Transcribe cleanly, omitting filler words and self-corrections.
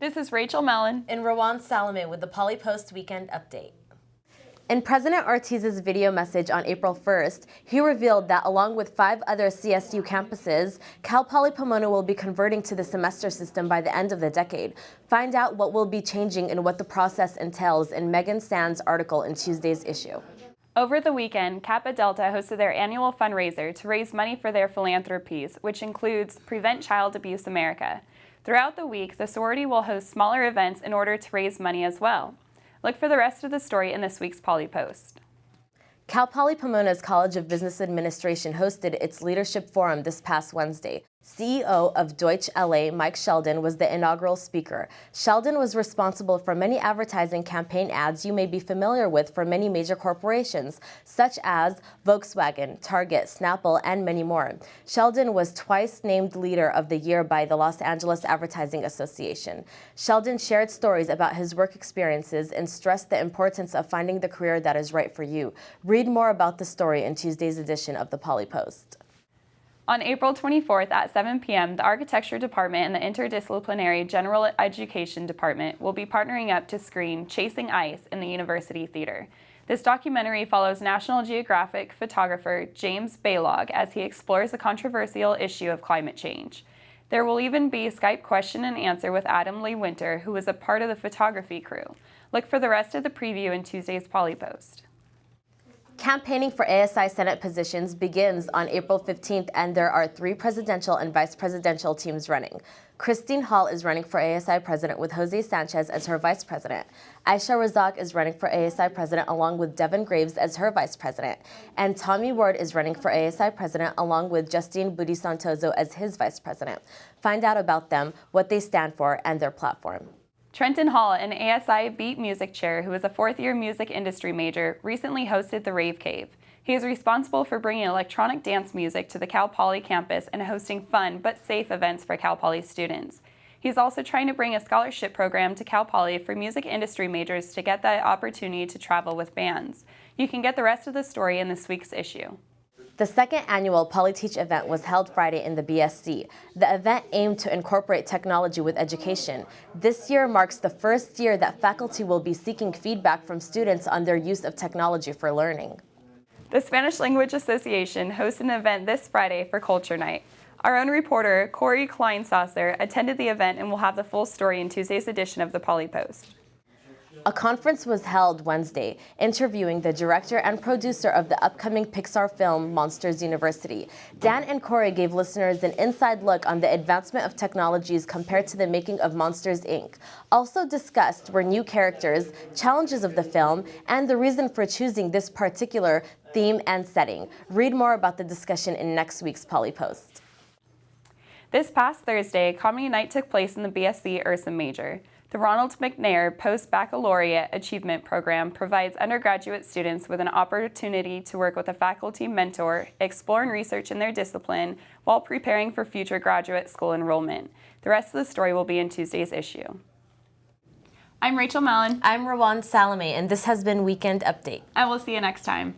This is Rachel Mellon and Rawan Salameh with the Poly Post Weekend Update. In President Ortiz's video message on April 1st, he revealed that along with 5 other CSU campuses, Cal Poly Pomona will be converting to the semester system by the end of the decade. Find out what will be changing and what the process entails in Megan Sand's article in Tuesday's issue. Over the weekend, Kappa Delta hosted their annual fundraiser to raise money for their philanthropies, which includes Prevent Child Abuse America. Throughout the week, the sorority will host smaller events in order to raise money as well. Look for the rest of the story in this week's Poly Post. Cal Poly Pomona's College of Business Administration hosted its leadership forum this past Wednesday. CEO of Deutsch LA, Mike Sheldon, was the inaugural speaker. Sheldon was responsible for many advertising campaign ads you may be familiar with for many major corporations, such as Volkswagen, Target, Snapple, and many more. Sheldon was twice named Leader of the Year by the Los Angeles Advertising Association. Sheldon shared stories about his work experiences and stressed the importance of finding the career that is right for you. Read more about the story in Tuesday's edition of the Poly Post. On April 24th at 7 p.m., the Architecture Department and the Interdisciplinary General Education Department will be partnering up to screen Chasing Ice in the University Theater. This documentary follows National Geographic photographer James Baylog as he explores the controversial issue of climate change. There will even be a Skype question and answer with Adam Lee Winter, who was a part of the photography crew. Look for the rest of the preview in Tuesday's Poly Post. Campaigning for ASI Senate positions begins on April 15th, and there are 3 presidential and vice presidential teams running. Christine Hall is running for ASI president with Jose Sanchez as her vice president. Aisha Razak is running for ASI president along with Devin Graves as her vice president. And Tommy Ward is running for ASI president along with Justine Budi-Santoso as his vice president. Find out about them, what they stand for, and their platform. Trenton Hall, an ASI Beat Music chair who is a 4th-year music industry major, recently hosted the Rave Cave. He is responsible for bringing electronic dance music to the Cal Poly campus and hosting fun but safe events for Cal Poly students. He's also trying to bring a scholarship program to Cal Poly for music industry majors to get the opportunity to travel with bands. You can get the rest of the story in this week's issue. The 2nd annual PolyTeach event was held Friday in the BSC. The event aimed to incorporate technology with education. This year marks the first year that faculty will be seeking feedback from students on their use of technology for learning. The Spanish Language Association hosted an event this Friday for Culture Night. Our own reporter, Corey Kleinsasser, attended the event and will have the full story in Tuesday's edition of the Poly Post. A conference was held Wednesday, interviewing the director and producer of the upcoming Pixar film Monsters University. Dan and Corey gave listeners an inside look on the advancement of technologies compared to the making of Monsters, Inc. Also discussed were new characters, challenges of the film, and the reason for choosing this particular theme and setting. Read more about the discussion in next week's Poly Post. This past Thursday, Comedy Night took place in the BSc Ursa Major. The Ronald McNair Post-Baccalaureate Achievement Program provides undergraduate students with an opportunity to work with a faculty mentor, explore and research in their discipline, while preparing for future graduate school enrollment. The rest of the story will be in Tuesday's issue. I'm Rachel Mellon. I'm Rawan Salameh, and this has been Weekend Update. I will see you next time.